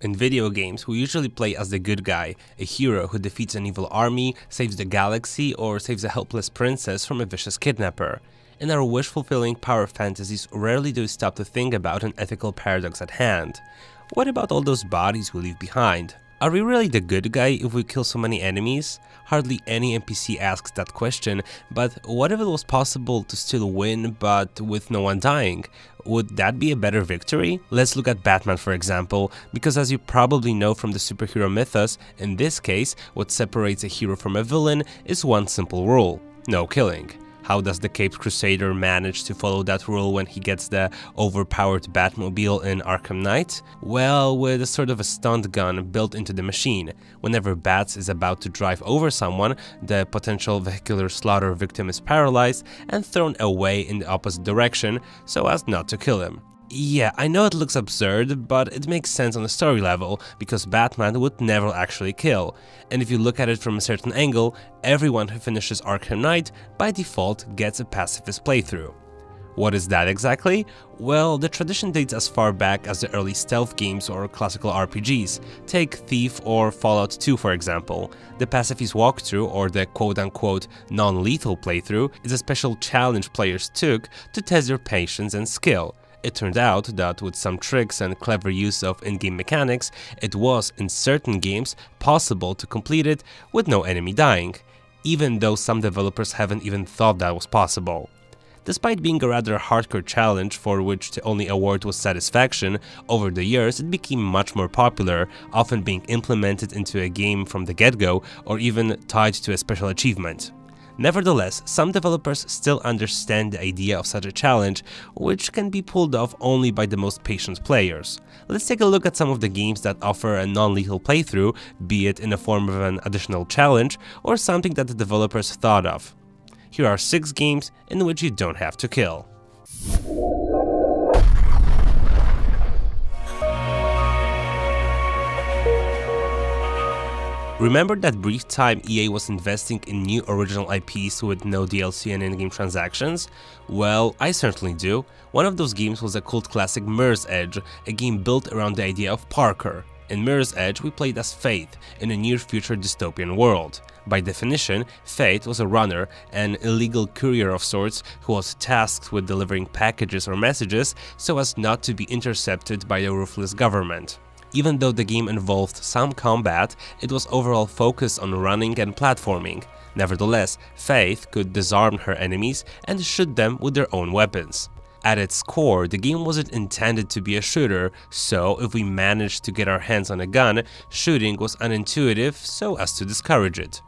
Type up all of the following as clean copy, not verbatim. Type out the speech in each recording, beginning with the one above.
In video games, we usually play as the good guy, a hero who defeats an evil army, saves the galaxy, or saves a helpless princess from a vicious kidnapper. In our wish-fulfilling power fantasies, rarely do we stop to think about an ethical paradox at hand. What about all those bodies we leave behind? Are we really the good guy if we kill so many enemies? Hardly any NPC asks that question, but what if it was possible to still win but with no one dying? Would that be a better victory? Let's look at Batman for example, because as you probably know from the superhero mythos, in this case, what separates a hero from a villain is one simple rule: no killing. How does the Caped Crusader manage to follow that rule when he gets the overpowered Batmobile in Arkham Knight? Well, with a sort of a stunt gun built into the machine. Whenever Bats is about to drive over someone, the potential vehicular slaughter victim is paralyzed and thrown away in the opposite direction so as not to kill him. Yeah, I know it looks absurd, but it makes sense on a story level, because Batman would never actually kill. And if you look at it from a certain angle, everyone who finishes Arkham Knight by default gets a pacifist playthrough. What is that exactly? Well, the tradition dates as far back as the early stealth games or classical RPGs. Take Thief or Fallout 2 for example. The pacifist walkthrough, or the quote-unquote non-lethal playthrough, is a special challenge players took to test their patience and skill. It turned out that with some tricks and clever use of in-game mechanics, it was, in certain games, possible to complete it with no enemy dying, even though some developers haven't even thought that was possible. Despite being a rather hardcore challenge for which the only award was satisfaction, over the years it became much more popular, often being implemented into a game from the get-go or even tied to a special achievement. Nevertheless, some developers still understand the idea of such a challenge, which can be pulled off only by the most patient players. Let's take a look at some of the games that offer a non-lethal playthrough, be it in the form of an additional challenge or something that the developers thought of. Here are 6 games in which you don't have to kill. Remember that brief time EA was investing in new original IPs with no DLC and in-game transactions? Well, I certainly do. One of those games was a cult classic Mirror's Edge, a game built around the idea of parkour. In Mirror's Edge, we played as Faith in a near-future dystopian world. By definition, Faith was a runner, an illegal courier of sorts who was tasked with delivering packages or messages so as not to be intercepted by a ruthless government. Even though the game involved some combat, it was overall focused on running and platforming. Nevertheless, Faith could disarm her enemies and shoot them with their own weapons. At its core, the game wasn't intended to be a shooter, so if we managed to get our hands on a gun, shooting was unintuitive so as to discourage it.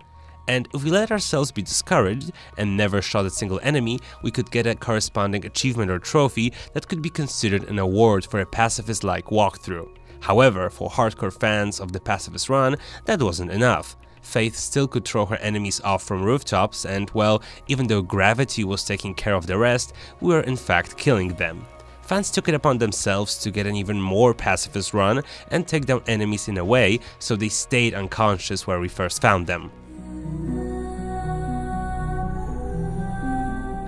And if we let ourselves be discouraged and never shot a single enemy, we could get a corresponding achievement or trophy that could be considered an award for a pacifist-like walkthrough. However, for hardcore fans of the pacifist run, that wasn't enough. Faith still could throw her enemies off from rooftops and, well, even though gravity was taking care of the rest, we were in fact killing them. Fans took it upon themselves to get an even more pacifist run and take down enemies in a way so they stayed unconscious where we first found them.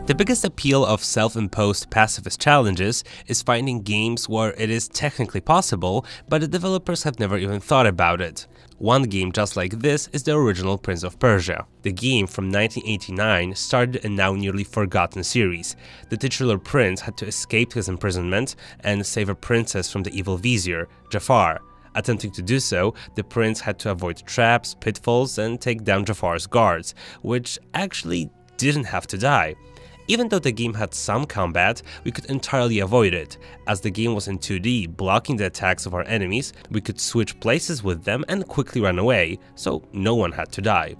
The biggest appeal of self-imposed pacifist challenges is finding games where it is technically possible, but the developers have never even thought about it. One game just like this is the original Prince of Persia. The game from 1989 started a now nearly forgotten series. The titular prince had to escape his imprisonment and save a princess from the evil vizier, Jafar. Attempting to do so, the prince had to avoid traps, pitfalls, and take down Jafar's guards, which actually didn't have to die. Even though the game had some combat, we could entirely avoid it. As the game was in 2D, blocking the attacks of our enemies, we could switch places with them and quickly run away, so no one had to die.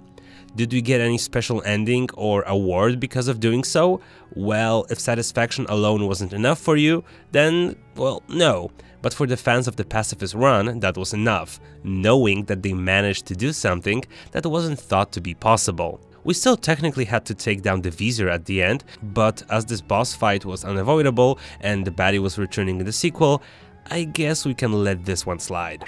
Did we get any special ending or award because of doing so? Well, if satisfaction alone wasn't enough for you, then, well, no. But for the fans of the pacifist run, that was enough, knowing that they managed to do something that wasn't thought to be possible. We still technically had to take down the Vizier at the end, but as this boss fight was unavoidable and the baddie was returning in the sequel, I guess we can let this one slide.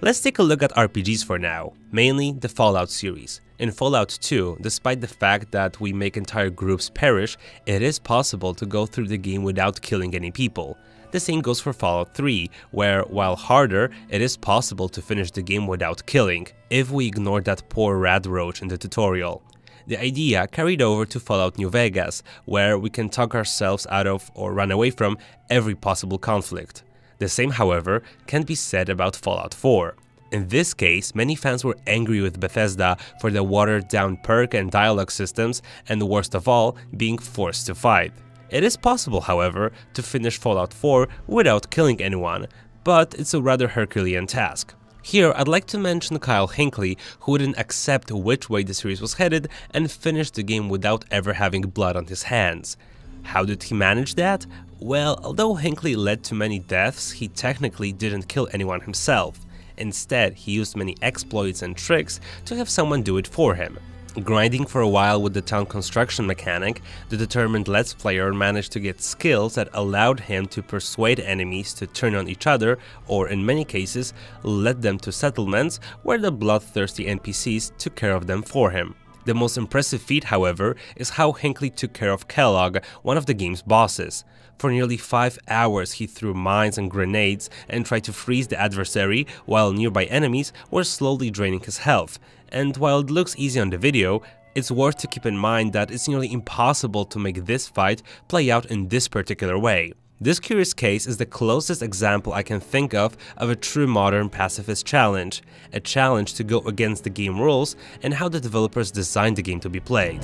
Let's take a look at RPGs for now, mainly the Fallout series. In Fallout 2, despite the fact that we make entire groups perish, it is possible to go through the game without killing any people. The same goes for Fallout 3, where, while harder, it is possible to finish the game without killing, if we ignore that poor rad roach in the tutorial. The idea carried over to Fallout New Vegas, where we can talk ourselves out of or run away from every possible conflict. The same, however, can be said about Fallout 4. In this case, many fans were angry with Bethesda for the watered-down perk and dialogue systems, and worst of all, being forced to fight. It is possible, however, to finish Fallout 4 without killing anyone, but it's a rather Herculean task. Here, I'd like to mention Kyle Hinckley, who wouldn't accept which way the series was headed and finished the game without ever having blood on his hands. How did he manage that? Well, although Hinckley led to many deaths, he technically didn't kill anyone himself. Instead, he used many exploits and tricks to have someone do it for him. Grinding for a while with the town construction mechanic, the determined Let's Player managed to get skills that allowed him to persuade enemies to turn on each other, or in many cases, lead them to settlements where the bloodthirsty NPCs took care of them for him. The most impressive feat, however, is how Hinckley took care of Kellogg, one of the game's bosses. For nearly 5 hours he threw mines and grenades and tried to freeze the adversary while nearby enemies were slowly draining his health. And while it looks easy on the video, it's worth to keep in mind that it's nearly impossible to make this fight play out in this particular way. This curious case is the closest example I can think of a true modern pacifist challenge, a challenge to go against the game rules and how the developers designed the game to be played.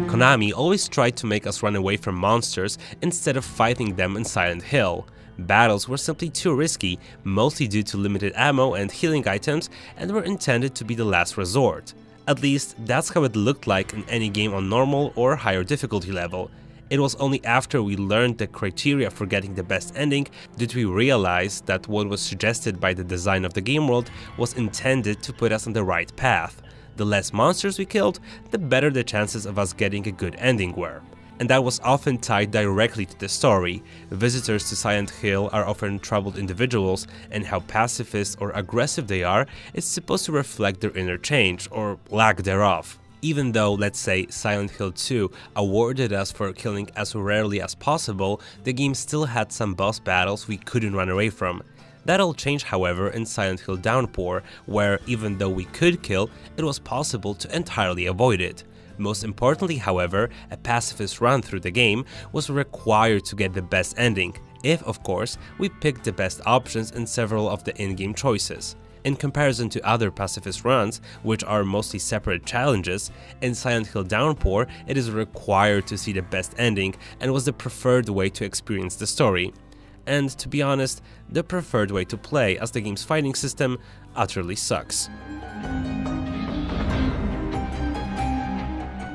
Konami always tried to make us run away from monsters instead of fighting them in Silent Hill. Battles were simply too risky, mostly due to limited ammo and healing items, and were intended to be the last resort. At least, that's how it looked like in any game on normal or higher difficulty level. It was only after we learned the criteria for getting the best ending did we realize that what was suggested by the design of the game world was intended to put us on the right path. The less monsters we killed, the better the chances of us getting a good ending were. And that was often tied directly to the story. Visitors to Silent Hill are often troubled individuals, and how pacifist or aggressive they are is supposed to reflect their inner change, or lack thereof. Even though, let's say, Silent Hill 2 awarded us for killing as rarely as possible, the game still had some boss battles we couldn't run away from. That all changed, however, in Silent Hill Downpour, where even though we could kill, it was possible to entirely avoid it. Most importantly, however, a pacifist run through the game was required to get the best ending, if, of course, we picked the best options in several of the in-game choices. In comparison to other pacifist runs, which are mostly separate challenges, in Silent Hill Downpour it is required to see the best ending and was the preferred way to experience the story. And to be honest, the preferred way to play, as the game's fighting system utterly sucks.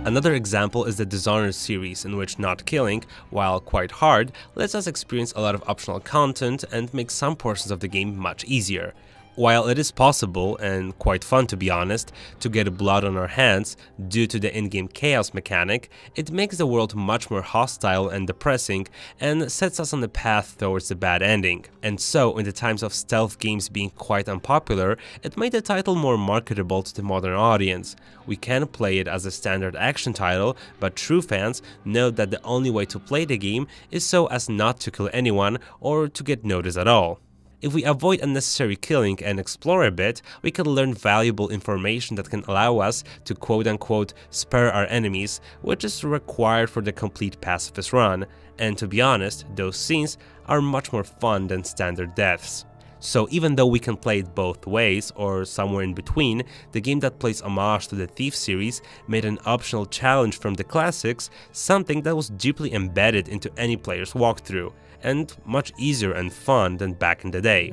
Another example is the Dishonored series, in which not killing, while quite hard, lets us experience a lot of optional content and makes some portions of the game much easier. While it is possible, and quite fun to be honest, to get blood on our hands due to the in-game chaos mechanic, it makes the world much more hostile and depressing and sets us on the path towards the bad ending. And so, in the times of stealth games being quite unpopular, it made the title more marketable to the modern audience. We can play it as a standard action title, but true fans know that the only way to play the game is so as not to kill anyone or to get noticed at all. If we avoid unnecessary killing and explore a bit, we can learn valuable information that can allow us to quote-unquote spare our enemies, which is required for the complete pacifist run, and to be honest, those scenes are much more fun than standard deaths. So even though we can play it both ways, or somewhere in between, the game that plays homage to the Thief series made an optional challenge from the classics something that was deeply embedded into any player's walkthrough, and much easier and fun than back in the day.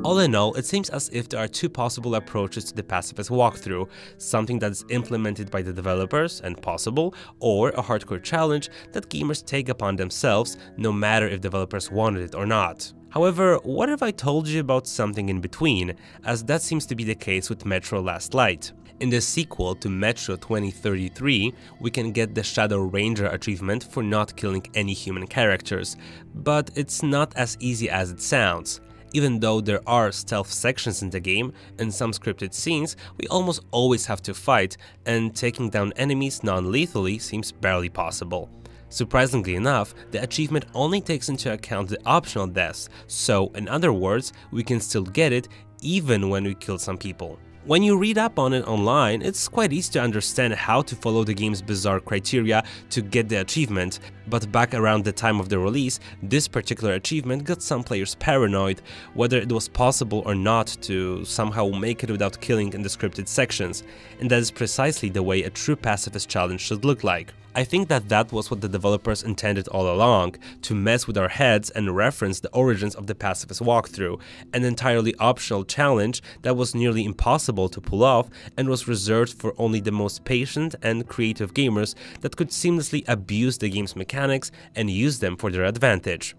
All in all, it seems as if there are two possible approaches to the pacifist walkthrough, something that is implemented by the developers and possible, or a hardcore challenge that gamers take upon themselves no matter if developers wanted it or not. However, what if I told you about something in between, as that seems to be the case with Metro Last Light? In the sequel to Metro 2033, we can get the Shadow Ranger achievement for not killing any human characters, but it's not as easy as it sounds. Even though there are stealth sections in the game and some scripted scenes, we almost always have to fight, and taking down enemies non-lethally seems barely possible. Surprisingly enough, the achievement only takes into account the optional deaths, so in other words, we can still get it even when we kill some people. When you read up on it online, it's quite easy to understand how to follow the game's bizarre criteria to get the achievement, but back around the time of the release, this particular achievement got some players paranoid whether it was possible or not to somehow make it without killing in the scripted sections, and that is precisely the way a true pacifist challenge should look like. I think that was what the developers intended all along, to mess with our heads and reference the origins of the pacifist walkthrough, an entirely optional challenge that was nearly impossible to pull off and was reserved for only the most patient and creative gamers that could seamlessly abuse the game's mechanics and use them for their advantage.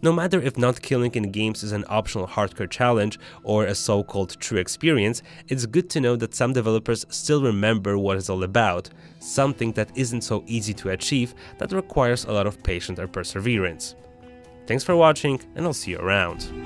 No matter if not killing in games is an optional hardcore challenge or a so-called true experience, it's good to know that some developers still remember what it's all about, something that isn't so easy to achieve that requires a lot of patience or perseverance. Thanks for watching, and I'll see you around.